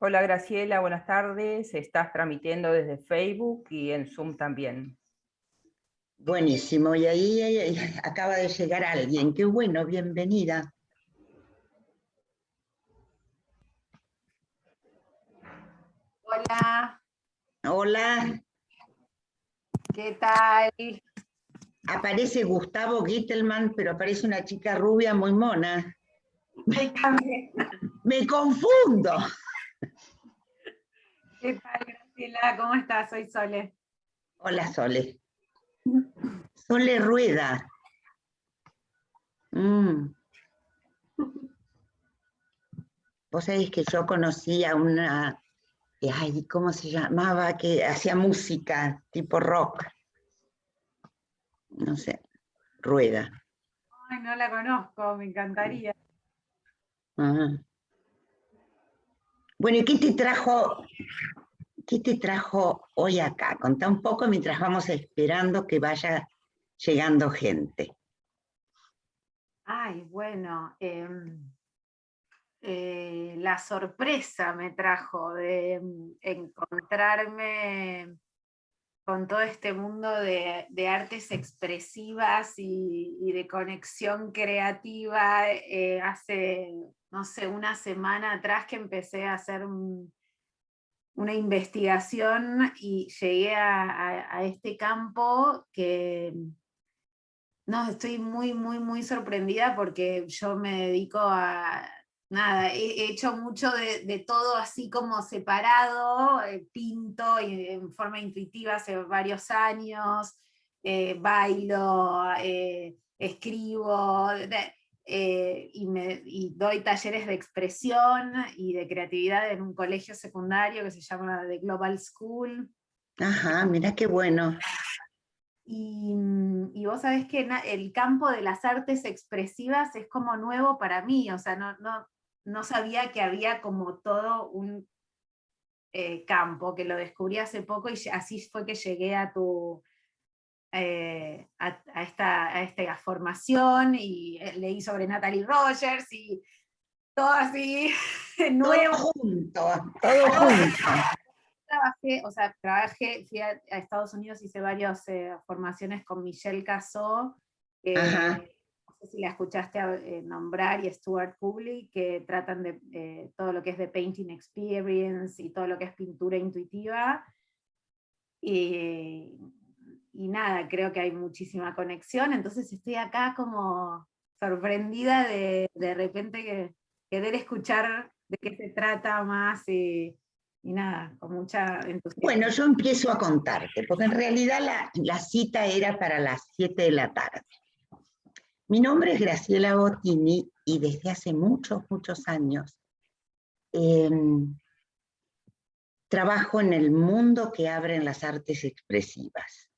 Hola Graciela, buenas tardes. Estás transmitiendo desde Facebook y en Zoom también. Buenísimo, y ahí acaba de llegar alguien. Qué bueno, bienvenida. Hola, Hola, ¿qué tal? aparece Gustavo Gittelman, pero aparece una chica rubia muy mona. Ay, también. ¡Me confundo! ¿Qué tal, Graciela? ¿Cómo estás? Soy Sole. Hola, Sole. Sole Rueda. Vos sabés que yo conocí a una, ay, ¿cómo se llamaba? Que hacía música tipo rock. No sé, Rueda. Ay, no la conozco, me encantaría. Ah. Bueno, ¿y qué te trajo hoy acá? Contá un poco mientras vamos esperando que vaya llegando gente. Ay, bueno, la sorpresa me trajo de encontrarme con todo este mundo de artes expresivas y de conexión creativa hace, no sé, una semana atrás que empecé a hacer una investigación y llegué a este campo que no, estoy muy sorprendida porque yo me dedico a, nada, he hecho mucho de todo así como separado, pinto en forma intuitiva hace varios años, bailo, escribo, y doy talleres de expresión y de creatividad en un colegio secundario que se llama The Global School. Ajá, mira qué bueno. Y vos sabés que el campo de las artes expresivas es como nuevo para mí, o sea, no sabía que había como todo un campo, que lo descubrí hace poco y así fue que llegué a esta formación y leí sobre Natalie Rogers y todo así nuevo. Todo junto. Fui a Estados Unidos, hice varias formaciones con Michelle Cassó, Ajá. no sé si la escuchaste nombrar, y Stuart Kubley, que tratan de todo lo que es de Painting Experience y todo lo que es pintura intuitiva. Y, y nada, creo que hay muchísima conexión, entonces estoy acá como sorprendida de repente querer escuchar de qué se trata más y nada, con mucha entusiasmo. Bueno, yo empiezo a contarte, porque en realidad la cita era para las 7 de la tarde. Mi nombre es Graciela Bottini y desde hace muchos años trabajo en el mundo que abren las artes expresivas.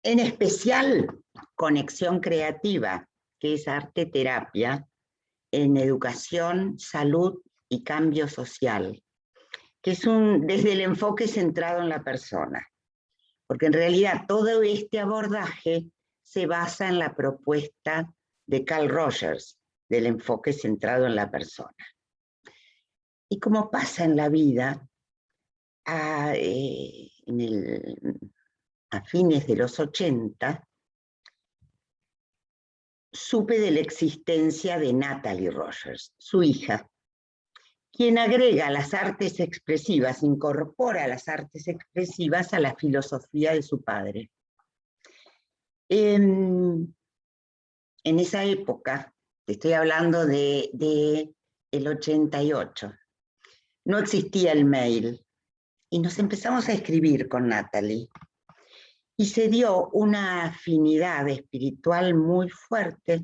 En especial, conexión creativa, que es arte terapia, en educación, salud y cambio social, que es desde el enfoque centrado en la persona. Porque en realidad todo este abordaje se basa en la propuesta de Carl Rogers, del enfoque centrado en la persona. Y como pasa en la vida, a fines de los 80, supe de la existencia de Natalie Rogers, su hija, quien agrega las artes expresivas, incorpora las artes expresivas a la filosofía de su padre. En esa época, te estoy hablando de el 88, no existía el mail, y nos empezamos a escribir con Natalie, y se dio una afinidad espiritual muy fuerte.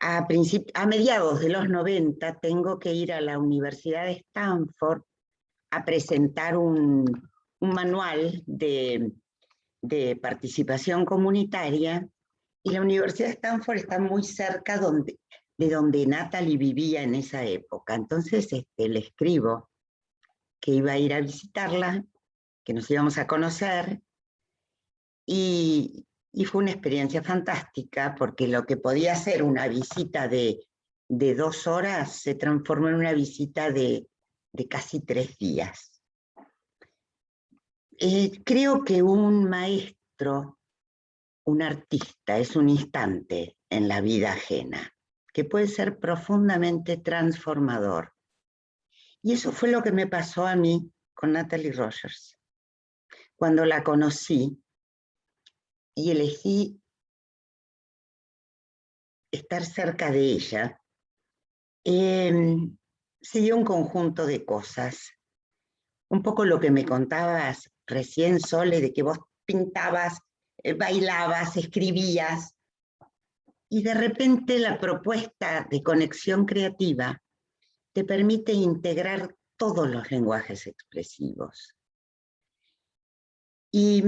A mediados de los 90 tengo que ir a la Universidad de Stanford a presentar un manual de participación comunitaria, y la Universidad de Stanford está muy cerca de donde Natalie vivía en esa época. Entonces le escribo que iba a ir a visitarla, que nos íbamos a conocer, y fue una experiencia fantástica, porque lo que podía ser una visita de de 2 horas se transformó en una visita de casi 3 días. Creo que un maestro, un artista, es un instante en la vida ajena, que puede ser profundamente transformador. Y eso fue lo que me pasó a mí con Natalie Rogers. Cuando la conocí y elegí estar cerca de ella, se dio un conjunto de cosas. Un poco lo que me contabas recién, Sole, de que vos pintabas, bailabas, escribías, y de repente la propuesta de conexión creativa te permite integrar todos los lenguajes expresivos y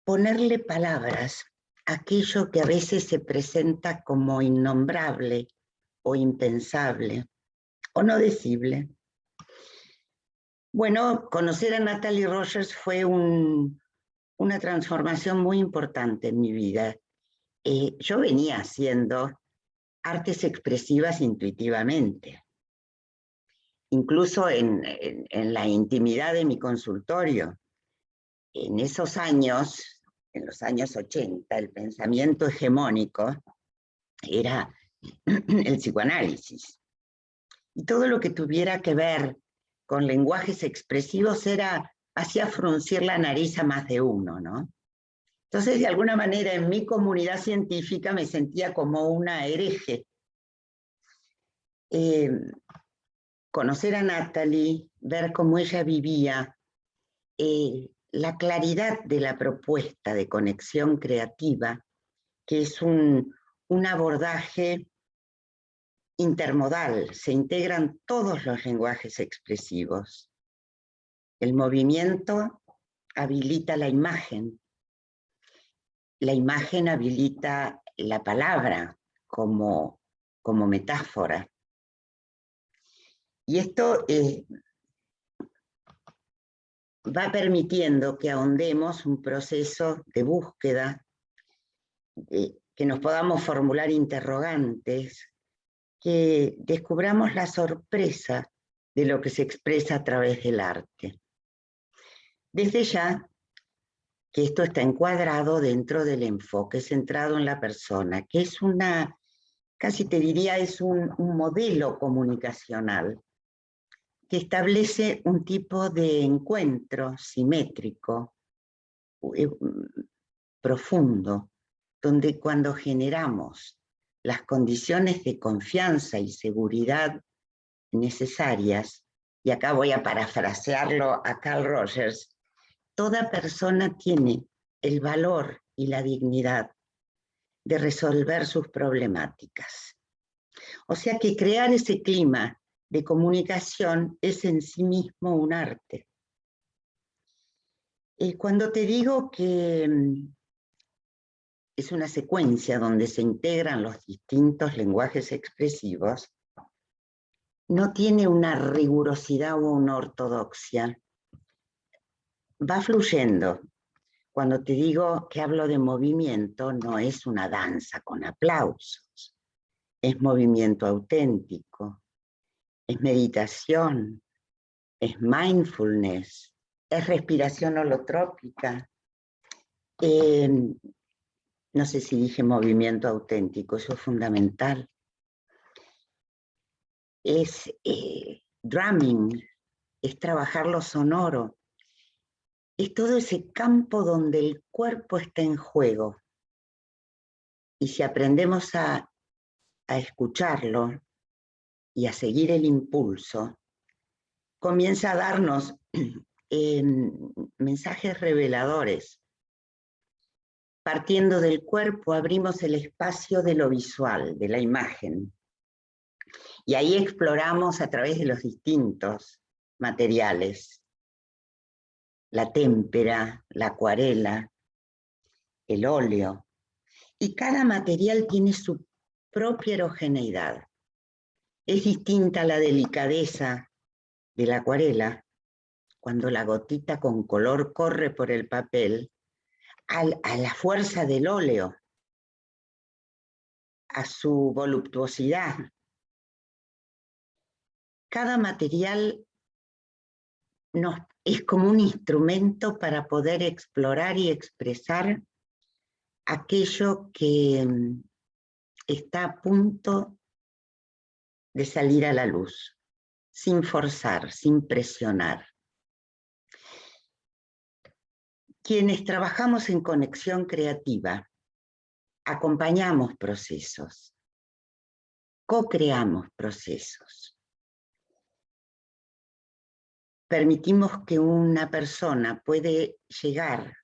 ponerle palabras a aquello que a veces se presenta como innombrable o impensable o no decible. Bueno, conocer a Natalie Rogers fue una transformación muy importante en mi vida. Yo venía haciendo artes expresivas intuitivamente, incluso en la intimidad de mi consultorio. En esos años, en los años 80, el pensamiento hegemónico era el psicoanálisis. Y todo lo que tuviera que ver con lenguajes expresivos hacía fruncir la nariz a más de uno, ¿no? Entonces, de alguna manera, en mi comunidad científica me sentía como una hereje. Conocer a Natalie, ver cómo ella vivía, la claridad de la propuesta de conexión creativa, que es un abordaje intermodal, se integran todos los lenguajes expresivos. El movimiento habilita la imagen habilita la palabra como metáfora. Y esto va permitiendo que ahondemos un proceso de búsqueda, que nos podamos formular interrogantes, que descubramos la sorpresa de lo que se expresa a través del arte. Desde ya que esto está encuadrado dentro del enfoque centrado en la persona, que es casi te diría, es un modelo comunicacional que establece un tipo de encuentro simétrico, profundo, donde cuando generamos las condiciones de confianza y seguridad necesarias, y acá voy a parafrasearlo a Carl Rogers, toda persona tiene el valor y la dignidad de resolver sus problemáticas. O sea que crear ese clima de comunicación es en sí mismo un arte. Cuando te digo que es una secuencia donde se integran los distintos lenguajes expresivos, no tiene una rigurosidad o una ortodoxia. Va fluyendo. Cuando te digo que hablo de movimiento, no es una danza con aplausos. Es movimiento auténtico, es meditación, es mindfulness, es respiración holotrópica. No sé si dije movimiento auténtico, eso es fundamental. Es drumming, es trabajar lo sonoro. Es todo ese campo donde el cuerpo está en juego. Y si aprendemos a escucharlo y a seguir el impulso, comienza a darnos mensajes reveladores. Partiendo del cuerpo, abrimos el espacio de lo visual, de la imagen. Y ahí exploramos a través de los distintos materiales. La témpera, la acuarela, el óleo. Y cada material tiene su propia erogeneidad. Es distinta la delicadeza de la acuarela, cuando la gotita con color corre por el papel, a la fuerza del óleo, a su voluptuosidad. Cada material es como un instrumento para poder explorar y expresar aquello que está a punto de salir a la luz, sin forzar, sin presionar. Quienes trabajamos en conexión creativa, acompañamos procesos, co-creamos procesos. Permitimos que una persona pueda llegar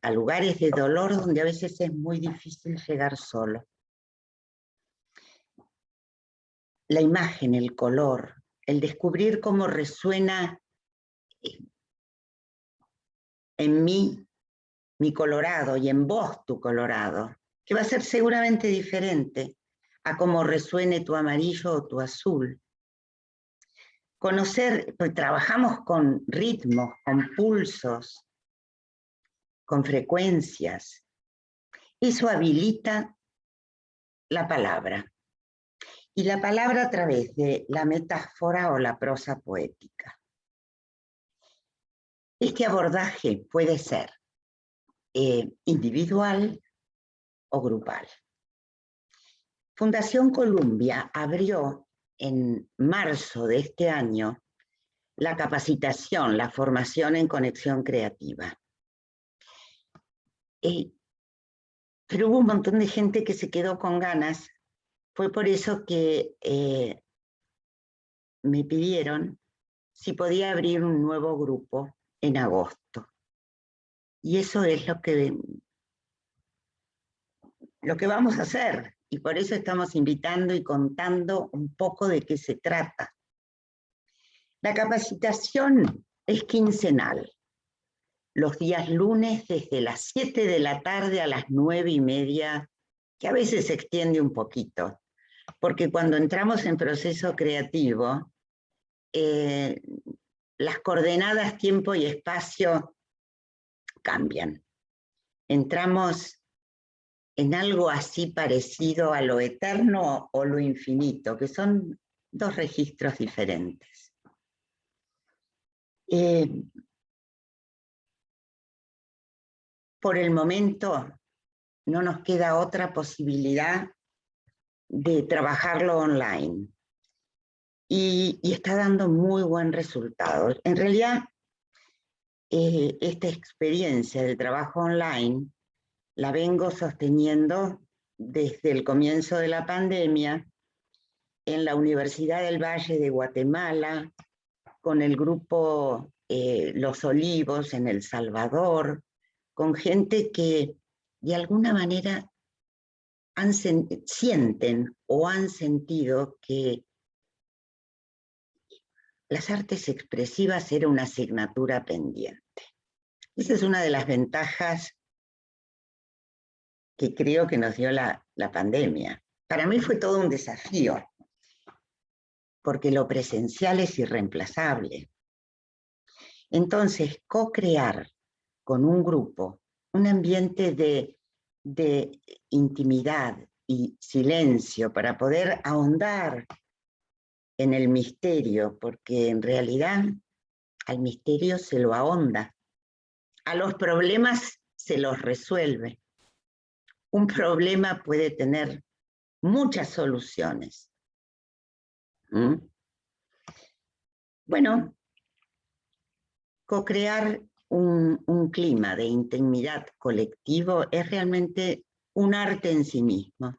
a lugares de dolor donde a veces es muy difícil llegar solo. La imagen, el color, el descubrir cómo resuena en mí mi colorado y en vos tu colorado, que va a ser seguramente diferente a cómo resuene tu amarillo o tu azul. Conocer, pues trabajamos con ritmos, con pulsos, con frecuencias. Eso habilita la palabra. Y la palabra a través de la metáfora o la prosa poética. Este abordaje puede ser individual o grupal. Fundación Columbia abrió en marzo de este año la capacitación, la formación en conexión creativa. Pero hubo un montón de gente que se quedó con ganas. Fue por eso que me pidieron si podía abrir un nuevo grupo en agosto. Y eso es lo que vamos a hacer. Y por eso estamos invitando y contando un poco de qué se trata. La capacitación es quincenal. Los días lunes desde las 7 de la tarde a las 9:30, que a veces se extiende un poquito. Porque cuando entramos en proceso creativo, las coordenadas tiempo y espacio cambian. Entramos en algo así parecido a lo eterno o lo infinito, que son dos registros diferentes. Por el momento no nos queda otra posibilidad de trabajarlo online. Y está dando muy buen resultado. En realidad, esta experiencia del trabajo online la vengo sosteniendo desde el comienzo de la pandemia en la Universidad del Valle de Guatemala, con el grupo Los Olivos en El Salvador, con gente que de alguna manera sienten o han sentido que las artes expresivas era una asignatura pendiente. Esa es una de las ventajas que creo que nos dio la pandemia. Para mí fue todo un desafío, porque lo presencial es irreemplazable. Entonces, co-crear con un grupo un ambiente de intimidad y silencio para poder ahondar en el misterio, porque en realidad al misterio se lo ahonda, a los problemas se los resuelve. Un problema puede tener muchas soluciones. Bueno, co-crear un clima de intimidad colectivo es realmente un arte en sí mismo.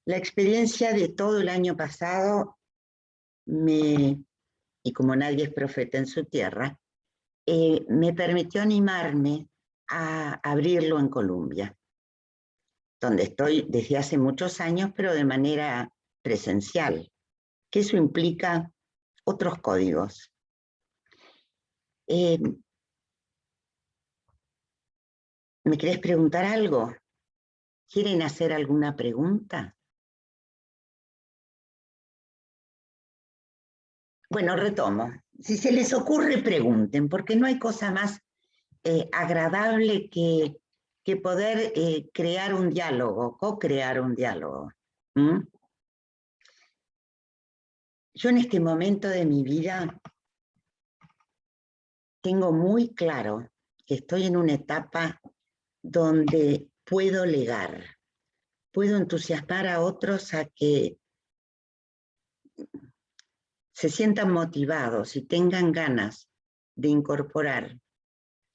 La experiencia de todo el año pasado, y como nadie es profeta en su tierra, me permitió animarme a abrirlo en Colombia, donde estoy desde hace muchos años, pero de manera presencial, que eso implica otros códigos. ¿Me querés preguntar algo? ¿Quieren hacer alguna pregunta? Bueno, retomo. Si se les ocurre, pregunten, porque no hay cosa más agradable que que poder crear un diálogo, co-crear un diálogo. ¿Mm? Yo en este momento de mi vida tengo muy claro que estoy en una etapa donde puedo legar, puedo entusiasmar a otros a que se sientan motivados y tengan ganas de incorporar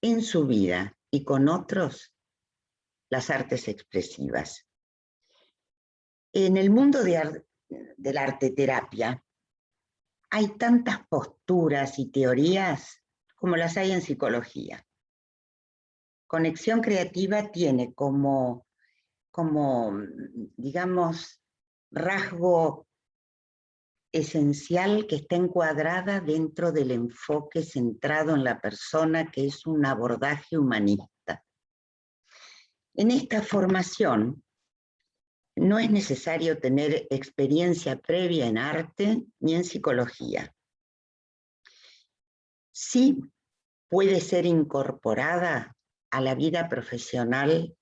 en su vida y con otros las artes expresivas. En el mundo de la arteterapia hay tantas posturas y teorías como las hay en psicología. Conexión creativa tiene como digamos, rasgo esencial que está encuadrada dentro del enfoque centrado en la persona, que es un abordaje humanista. En esta formación no es necesario tener experiencia previa en arte ni en psicología. Sí puede ser incorporada a la vida profesional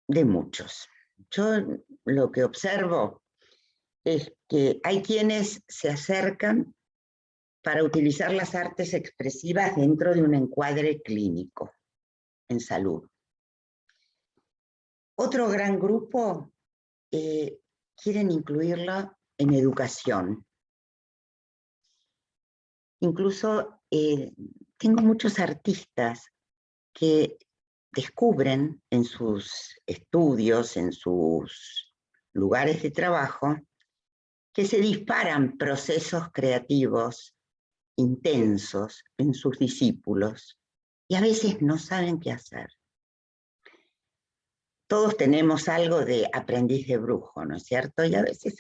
de muchos. Yo lo que observo es que hay quienes se acercan para utilizar las artes expresivas dentro de un encuadre clínico en salud. Otro gran grupo quieren incluirla en educación. Incluso tengo muchos artistas que descubren en sus estudios, en sus lugares de trabajo, que se disparan procesos creativos intensos en sus discípulos y a veces no saben qué hacer. Todos tenemos algo de aprendiz de brujo, ¿no es cierto? Y a veces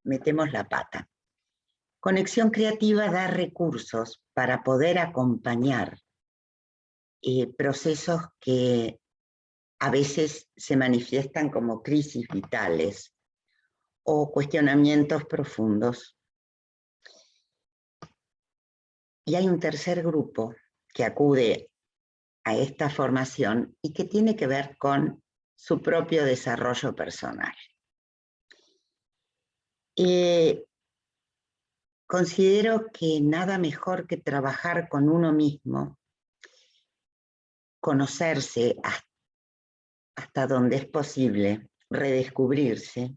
metemos la pata. Conexión creativa da recursos para poder acompañar procesos que a veces se manifiestan como crisis vitales o cuestionamientos profundos. Y hay un tercer grupo que acude a esta formación y que tiene que ver con su propio desarrollo personal. Considero que nada mejor que trabajar con uno mismo, conocerse hasta donde es posible, redescubrirse,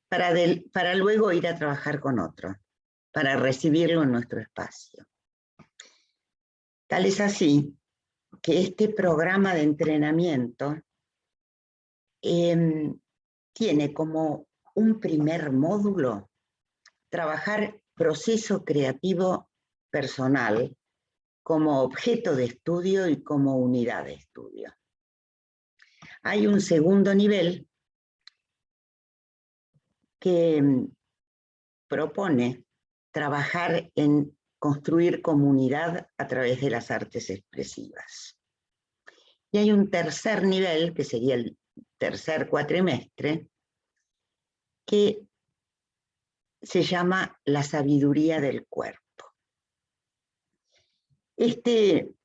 para luego ir a trabajar con otro, para recibirlo en nuestro espacio. Tal es así que este programa de entrenamiento tiene como un primer módulo trabajar proceso creativo personal como objeto de estudio y como unidad de estudio. Hay un segundo nivel que propone trabajar en construir comunidad a través de las artes expresivas. Y hay un tercer nivel, que sería el tercer cuatrimestre, que se llama la sabiduría del cuerpo. Este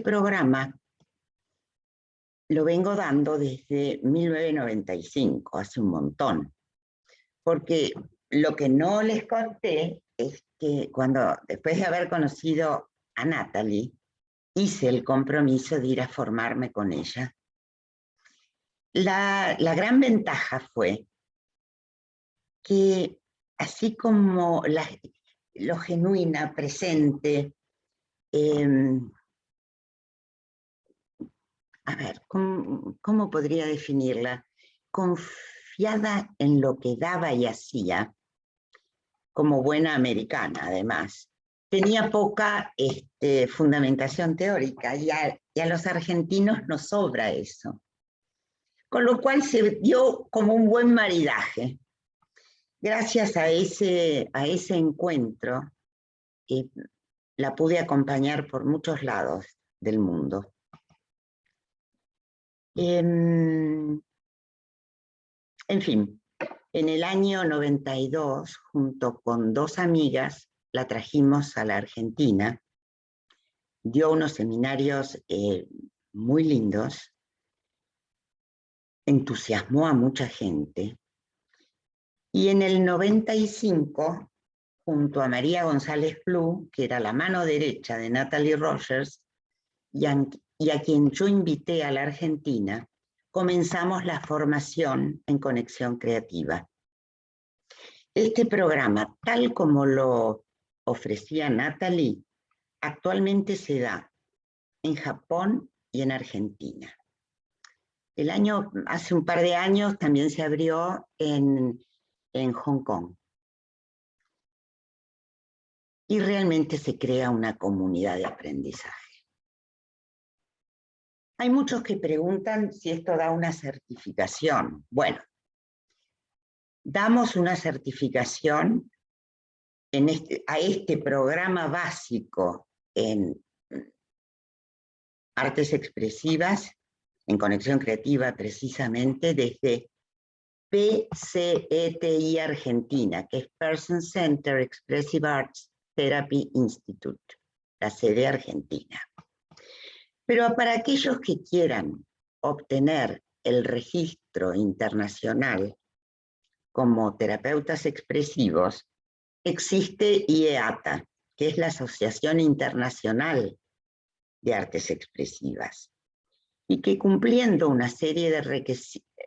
programa lo vengo dando desde 1995, hace un montón, porque lo que no les conté es que después de haber conocido a Natalie, hice el compromiso de ir a formarme con ella. La gran ventaja fue que así como lo genuina, presente, a ver, ¿cómo podría definirla? Confiada en lo que daba y hacía, como buena americana además. Tenía poca fundamentación teórica y a los argentinos nos sobra eso. Con lo cual se dio como un buen maridaje. Gracias a ese encuentro, la pude acompañar por muchos lados del mundo. En fin, en el año 92, junto con dos amigas, la trajimos a la Argentina, dio unos seminarios muy lindos, entusiasmó a mucha gente, y en el 95, junto a María González Blue, que era la mano derecha de Natalie Rogers, y a quien yo invité a la Argentina, comenzamos la formación en Conexión Creativa. Este programa, tal como lo ofrecía Natalie, actualmente se da en Japón y en Argentina. Hace un par de años también se abrió en Hong Kong. Y realmente se crea una comunidad de aprendizaje. Hay muchos que preguntan si esto da una certificación. Bueno, damos una certificación a este programa básico en artes expresivas, en conexión creativa precisamente, desde PCETI Argentina, que es Person Center Expressive Arts Therapy Institute, la sede argentina. Pero para aquellos que quieran obtener el registro internacional como terapeutas expresivos, existe IEATA, que es la Asociación Internacional de Artes Expresivas, y que cumpliendo una serie de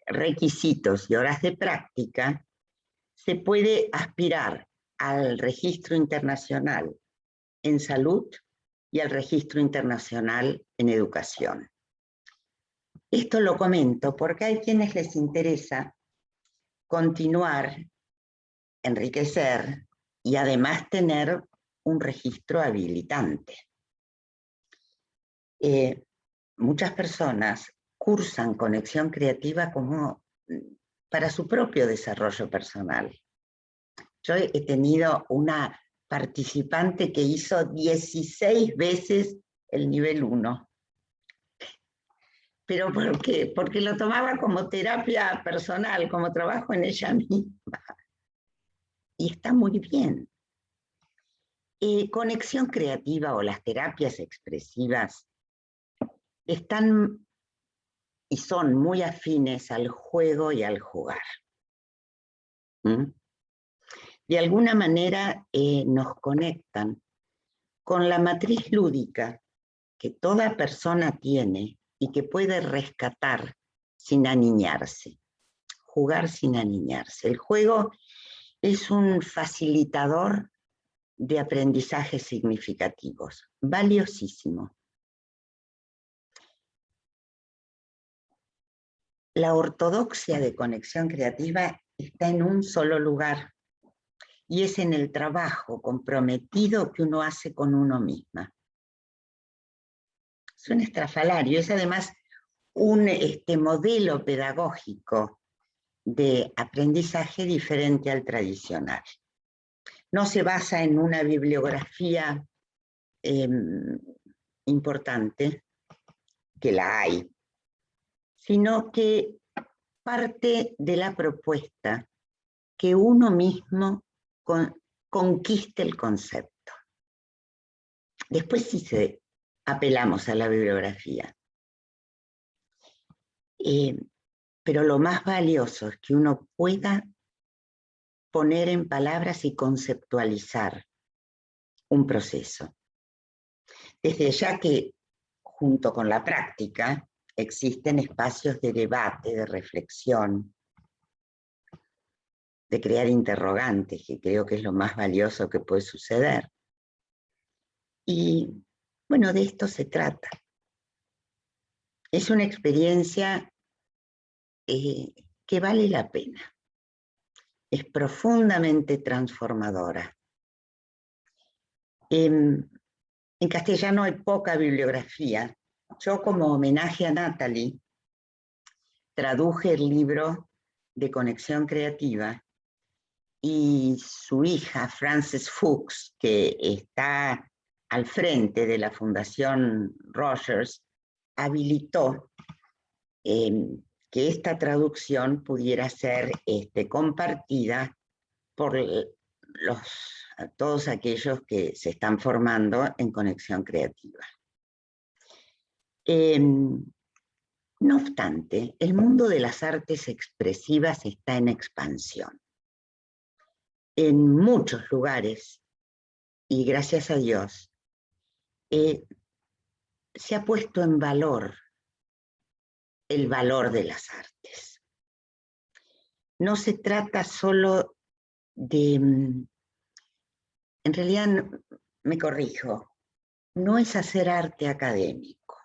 requisitos y horas de práctica, se puede aspirar al registro internacional en salud y al registro internacional en educación. Esto lo comento porque hay quienes les interesa continuar, enriquecer y además tener un registro habilitante. Muchas personas cursan conexión creativa como para su propio desarrollo personal. Yo he tenido una participante que hizo 16 veces el nivel 1. ¿Pero por qué? Porque lo tomaba como terapia personal, como trabajo en ella misma. Y está muy bien. Conexión creativa o las terapias expresivas están y son muy afines al juego y al jugar. De alguna manera nos conectan con la matriz lúdica que toda persona tiene y que puede rescatar sin aniñarse, jugar sin aniñarse. El juego es un facilitador de aprendizajes significativos, valiosísimo. La ortodoxia de conexión creativa está en un solo lugar, y es en el trabajo comprometido que uno hace con uno misma. Es un estrafalario, es además un modelo pedagógico de aprendizaje diferente al tradicional. No se basa en una bibliografía importante, que la hay, sino que parte de la propuesta que uno mismo conquiste el concepto. Después sí apelamos a la bibliografía. Pero lo más valioso es que uno pueda poner en palabras y conceptualizar un proceso. Desde ya que, junto con la práctica, existen espacios de debate, de reflexión, de crear interrogantes, que creo que es lo más valioso que puede suceder. Y, bueno, de esto se trata. Es una experiencia que vale la pena. Es profundamente transformadora. En castellano hay poca bibliografía. Yo, como homenaje a Natalie, traduje el libro de Conexión Creativa, y su hija, Frances Fuchs, que está al frente de la Fundación Rogers, habilitó que esta traducción pudiera ser compartida por todos aquellos que se están formando en conexión creativa. No obstante, el mundo de las artes expresivas está en expansión. En muchos lugares, y gracias a Dios, se ha puesto en valor el valor de las artes. No se trata solo de... En realidad, me corrijo, no es hacer arte académico.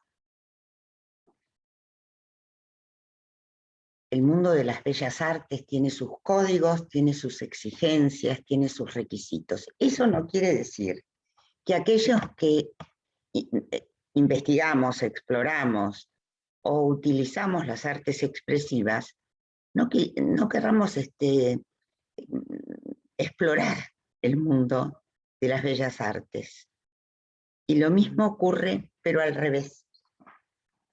El mundo de las bellas artes tiene sus códigos, tiene sus exigencias, tiene sus requisitos. Eso no quiere decir que aquellos que investigamos, exploramos o utilizamos las artes expresivas, no querramos explorar el mundo de las bellas artes. Y lo mismo ocurre, pero al revés.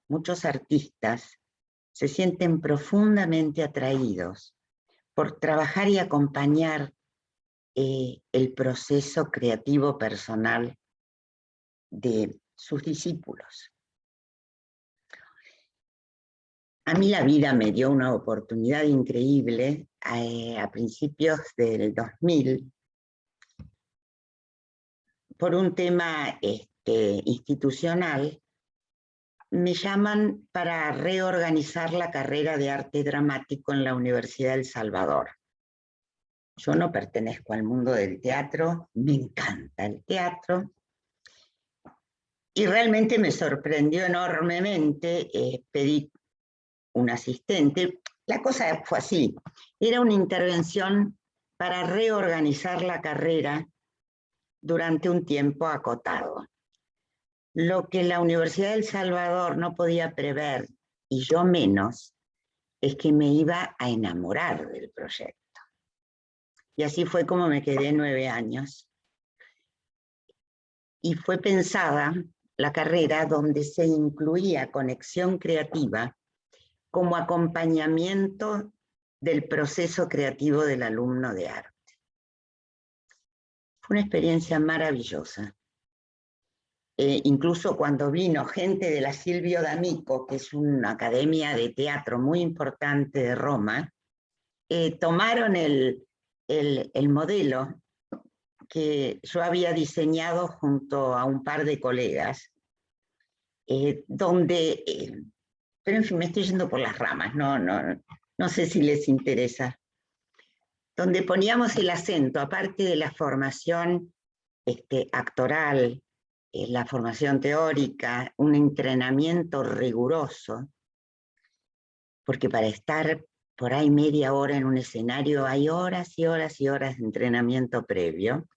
Muchos artistas se sienten profundamente atraídos por trabajar y acompañar el proceso creativo personal de sus discípulos. A mí la vida me dio una oportunidad increíble a principios del 2000 por un tema institucional. Me llaman para reorganizar la carrera de arte dramático en la Universidad del Salvador. Yo no pertenezco al mundo del teatro, me encanta el teatro, y realmente me sorprendió enormemente. Pedí un asistente. La cosa fue así, era una intervención para reorganizar la carrera durante un tiempo acotado. Lo que la Universidad del Salvador no podía prever, y yo menos, es que me iba a enamorar del proyecto. Y así fue como me quedé 9 años. Y fue pensada la carrera donde se incluía conexión creativa como acompañamiento del proceso creativo del alumno de arte. Fue una experiencia maravillosa. Incluso cuando vino gente de la Silvio D'Amico, que es una academia de teatro muy importante de Roma, tomaron el modelo que yo había diseñado junto a un par de colegas, pero en fin, me estoy yendo por las ramas, no sé si les interesa, donde poníamos el acento, aparte de la formación actoral, la formación teórica, un entrenamiento riguroso, porque para estar por ahí media hora en un escenario hay horas y horas y horas de entrenamiento previo.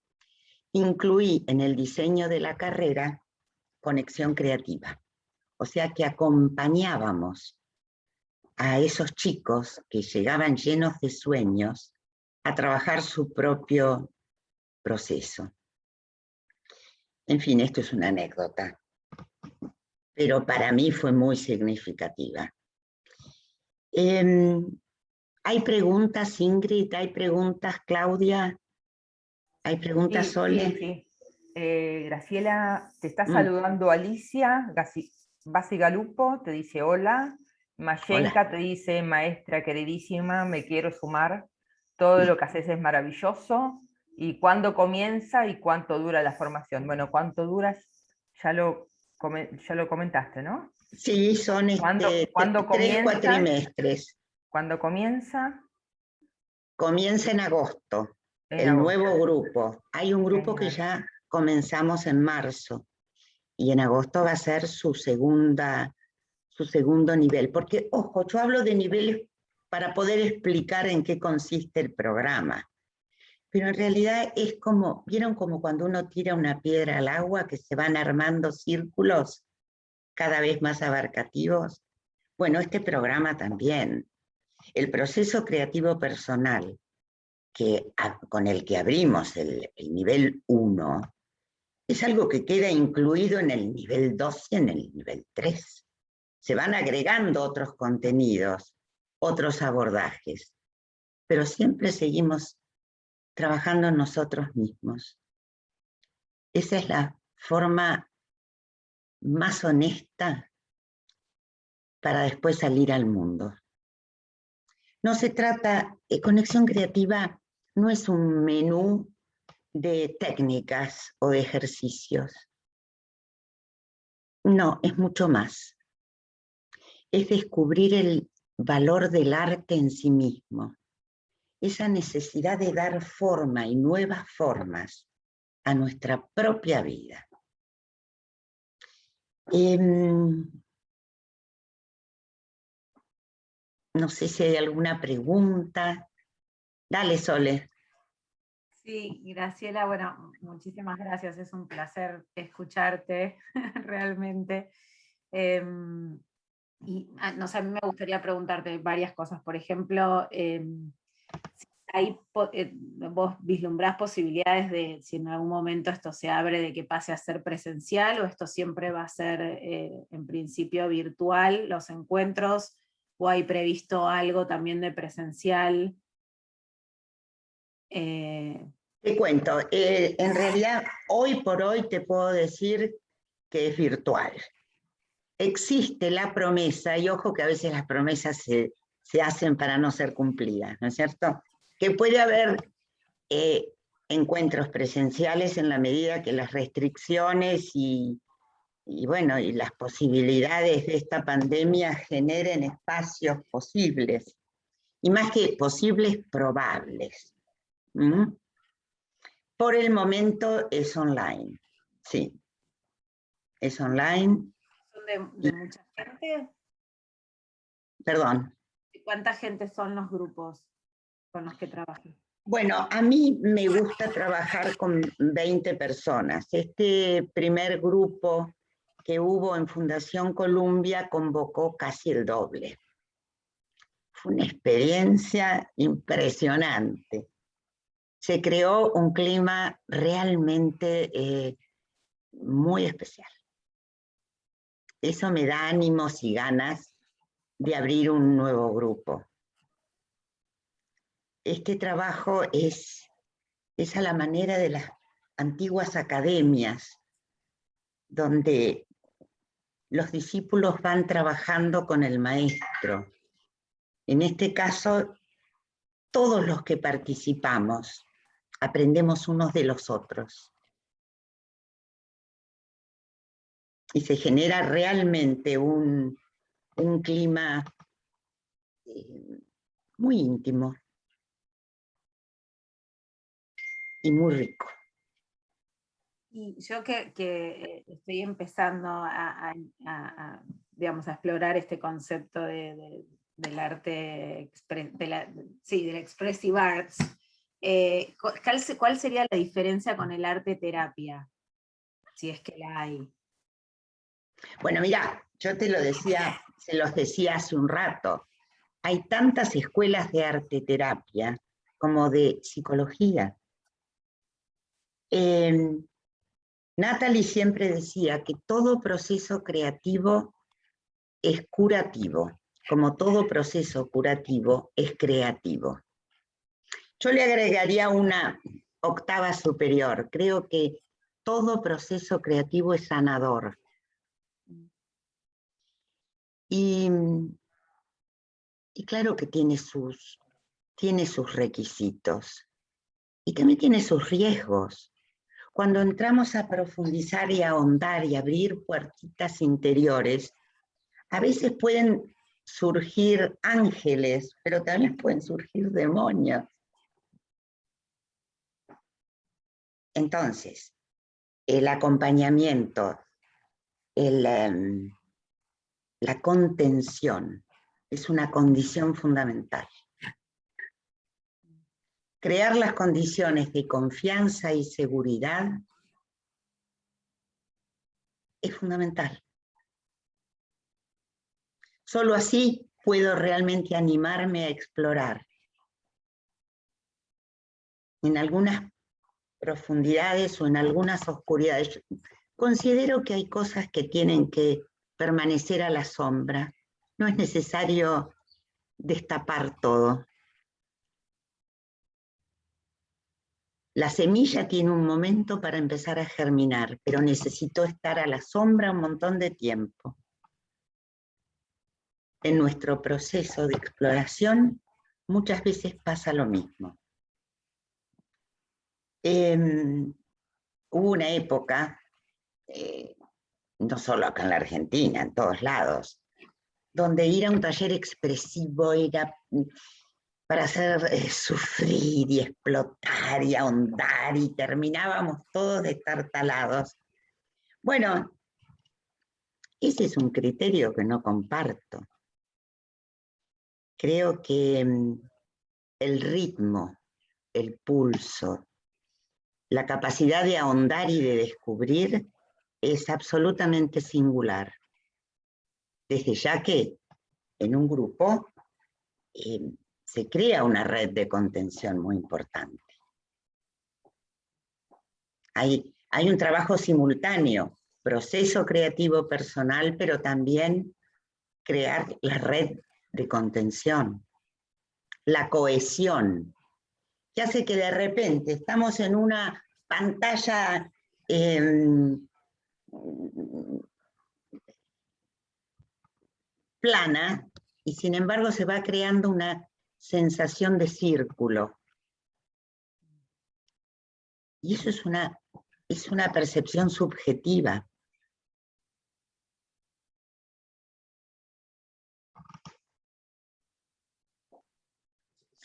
Incluí en el diseño de la carrera conexión creativa, o sea que acompañábamos a esos chicos que llegaban llenos de sueños a trabajar su propio proceso. En fin, esto es una anécdota, pero para mí fue muy significativa. ¿Hay preguntas, Ingrid? ¿Hay preguntas, Claudia? ¿Hay preguntas, Sole? Sí. Graciela, te está saludando Alicia Basigalupo, te dice hola. Mayenka te dice, maestra queridísima, me quiero sumar. Todo lo que haces es maravilloso. ¿Y cuándo comienza y cuánto dura la formación? Bueno, cuánto dura, ya lo comentaste, ¿no? Sí, son ¿Cuándo 3 cuatrimestres. ¿Cuándo comienza? Comienza en agosto, En el agosto. nuevo grupo. Hay un grupo que ya comenzamos en marzo, y en agosto va a ser su segundo nivel. Porque, ojo, yo hablo de niveles para poder explicar en qué consiste el programa. Pero en realidad es como, ¿vieron como cuando uno tira una piedra al agua que se van armando círculos cada vez más abarcativos? Bueno, este programa también. El proceso creativo personal con el que abrimos el nivel 1 es algo que queda incluido en el nivel 2 y en el nivel 3. Se van agregando otros contenidos, otros abordajes, pero siempre seguimos trabajando en nosotros mismos. Esa es la forma más honesta para después salir al mundo. No se trata, conexión creativa no es un menú de técnicas o de ejercicios. No, es mucho más. Es descubrir el valor del arte en sí mismo. Esa necesidad de dar forma y nuevas formas a nuestra propia vida. No sé si hay alguna pregunta. Dale, Sole. Sí, Graciela, bueno, muchísimas gracias, es un placer escucharte realmente. Y no sé, a mí me gustaría preguntarte varias cosas. Por ejemplo, ¿vos vislumbrás posibilidades de, si en algún momento esto se abre, de que pase a ser presencial, o esto siempre va a ser en principio virtual, los encuentros, o hay previsto algo también de presencial? Te cuento, en realidad hoy por hoy te puedo decir que es virtual. Existe la promesa, y ojo que a veces las promesas se hacen para no ser cumplidas, ¿no es cierto? Que puede haber encuentros presenciales en la medida que las restricciones y bueno, y las posibilidades de esta pandemia generen espacios posibles, y más que posibles, probables. ¿Mm? Por el momento es online, sí. Es online. ¿Son de mucha gente? Perdón. ¿Cuánta gente son los grupos con los que trabajan? Bueno, a mí me gusta trabajar con 20 personas. Este primer grupo que hubo en Fundación Columbia convocó casi el doble. Fue una experiencia impresionante. Se creó un clima realmente muy especial. Eso me da ánimos y ganas de abrir un nuevo grupo. Este trabajo es a la manera de las antiguas academias, donde los discípulos van trabajando con el maestro. En este caso, todos los que participamos aprendemos unos de los otros. Y se genera realmente un clima muy íntimo y muy rico. Y yo que estoy empezando digamos, a explorar este concepto del arte, del expressive arts, ¿cuál sería la diferencia con el arte terapia? Si es que la hay. Bueno, mira, yo te lo decía, se los decía hace un rato. Hay tantas escuelas de arte terapia como de psicología. Natalie siempre decía que todo proceso creativo es curativo, como todo proceso curativo es creativo. Yo le agregaría una octava superior. Creo que todo proceso creativo es sanador. Y claro que tiene sus requisitos. Y también tiene sus riesgos. Cuando entramos a profundizar y a ahondar y abrir puertitas interiores, a veces pueden surgir ángeles, pero también pueden surgir demonios. Entonces, el acompañamiento, la contención, es una condición fundamental. Crear las condiciones de confianza y seguridad es fundamental. Solo así puedo realmente animarme a explorar. En algunas profundidades o en algunas oscuridades. Considero que hay cosas que tienen que permanecer a la sombra. No es necesario destapar todo. La semilla tiene un momento para empezar a germinar, pero necesitó estar a la sombra un montón de tiempo. en nuestro proceso de exploración muchas veces pasa lo mismo. Hubo una época, no solo acá en la Argentina, en todos lados, donde ir a un taller expresivo era para hacer sufrir y explotar y ahondar, y terminábamos todos destartalados. Bueno, ese es un criterio que no comparto. Creo que el ritmo, el pulso, la capacidad de ahondar y de descubrir es absolutamente singular. Desde ya que en un grupo se crea una red de contención muy importante. Hay un trabajo simultáneo, proceso creativo personal, pero también crear la red de contención, la cohesión, que hace que de repente estamos en una pantalla plana, y sin embargo se va creando una sensación de círculo. Y eso es una percepción subjetiva.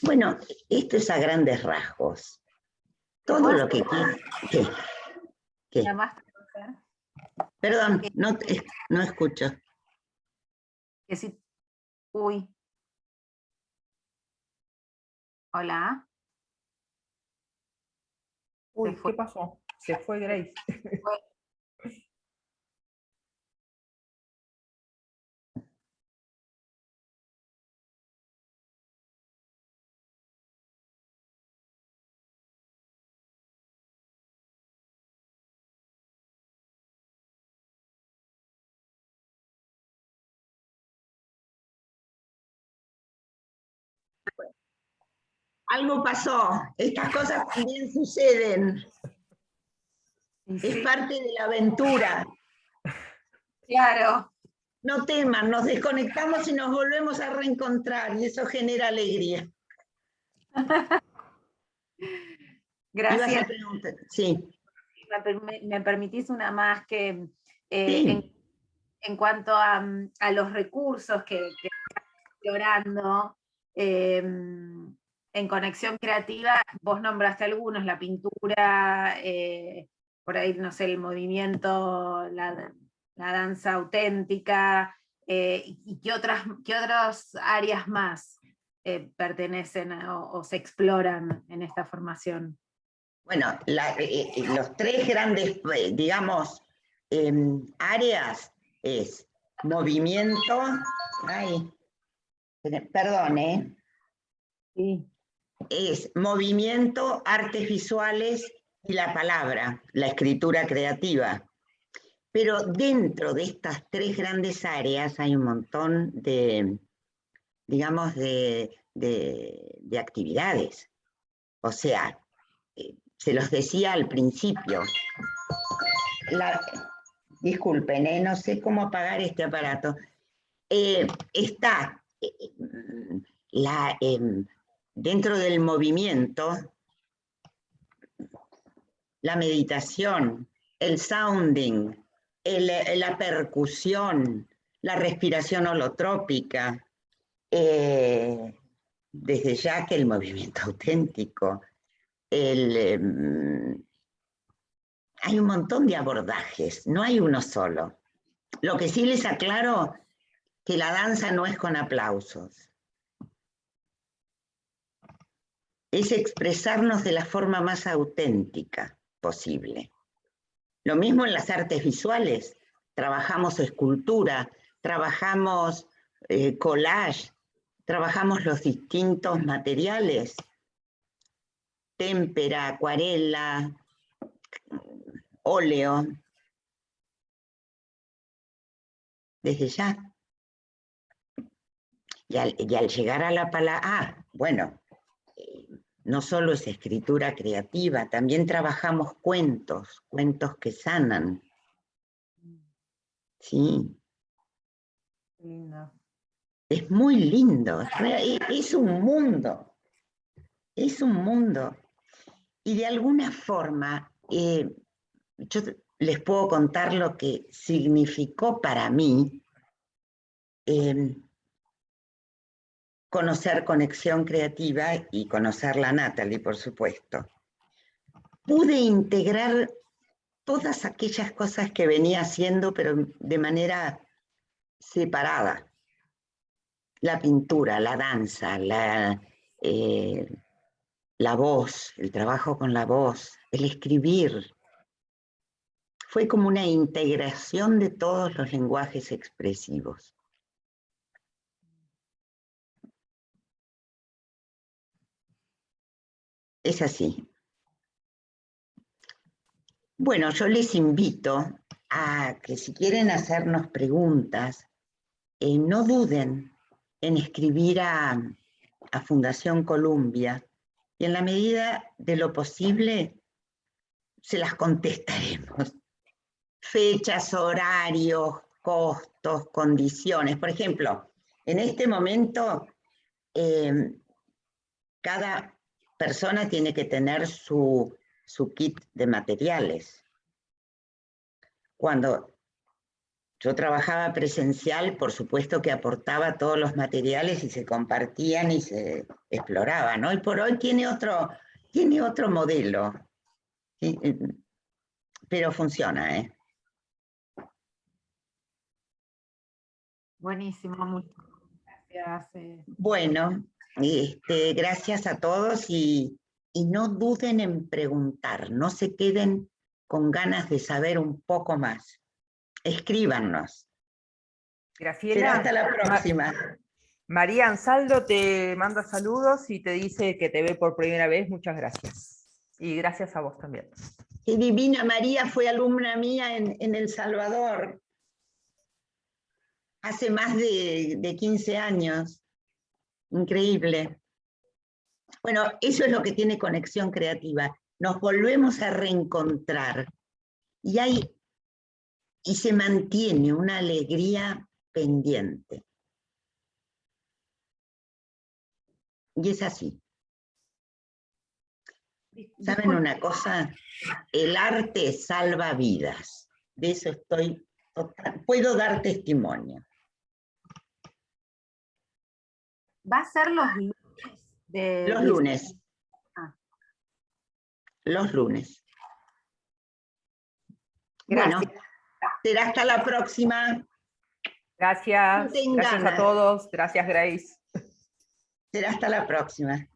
Bueno, esto es a grandes rasgos. Todo lo que quiero. ¿Qué? Perdón, no escucho. Que si, uy. Hola. Uy, ¿qué pasó? Se fue Grace. Algo pasó. Estas cosas también suceden. Sí. Es parte de la aventura. Claro. No teman, nos desconectamos y nos volvemos a reencontrar, y eso genera alegría. Gracias. ¿Ibas a preguntar? Sí. Me permitís una más que Sí. en cuanto a los recursos que estás explorando, en conexión creativa, vos nombraste algunos, la pintura, por ahí, no sé, el movimiento, la danza auténtica, y qué otras áreas más pertenecen o se exploran en esta formación. Bueno, los tres grandes, digamos, áreas es movimiento, perdón, Sí. Es movimiento, artes visuales y la palabra, la escritura creativa. Pero dentro de estas tres grandes áreas hay un montón de, digamos, de actividades. O sea, se los decía al principio. Disculpen, no sé cómo apagar este aparato. Está dentro del movimiento, la meditación, el sounding, la percusión, la respiración holotrópica, desde ya que el movimiento auténtico, hay un montón de abordajes, no hay uno solo. Lo que sí les aclaro, que la danza no es con aplausos. Es expresarnos de la forma más auténtica posible. Lo mismo en las artes visuales. Trabajamos escultura, trabajamos collage, trabajamos los distintos materiales, témpera, acuarela, óleo, desde ya. Y al llegar a la palabra, bueno, no solo es escritura creativa, también trabajamos cuentos que sanan. Sí. Lindo. Es muy lindo, es un mundo, es un mundo. Y de alguna forma, yo les puedo contar lo que significó para mí conocer Conexión Creativa y conocer la Natalie, por supuesto. Pude integrar todas aquellas cosas que venía haciendo, pero de manera separada. La pintura, la danza, la voz, el trabajo con la voz, el escribir. Fue como una integración de todos los lenguajes expresivos. Es así. Bueno, yo les invito a que si quieren hacernos preguntas, no duden en escribir a Fundación Columbia y en la medida de lo posible se las contestaremos. Fechas, horarios, costos, condiciones. Por ejemplo, en este momento cada persona tiene que tener su kit de materiales. Cuando yo trabajaba presencial, por supuesto que aportaba todos los materiales y se compartían y se exploraban, ¿no? Y por hoy tiene otro modelo, ¿sí? Pero funciona, ¿eh? Buenísimo, muchas gracias. Bueno, gracias a todos y no duden en preguntar, no se queden con ganas de saber un poco más. Escríbanos. Graciela, Será hasta la próxima. María Ansaldo te manda saludos y te dice que te ve por primera vez. Muchas gracias. Y gracias a vos también. Qué divina. María fue alumna mía en El Salvador hace más de 15 años. Increíble. Bueno, eso es lo que tiene Conexión Creativa. Nos volvemos a reencontrar y se mantiene una alegría pendiente. Y es así. ¿Saben una cosa? El arte salva vidas. De eso puedo dar testimonio. ¿Va a ser los lunes? Los lunes. Los lunes. Gracias. Bueno, será hasta la próxima. Gracias. Gracias a todos. Gracias, Grace. Será hasta la próxima.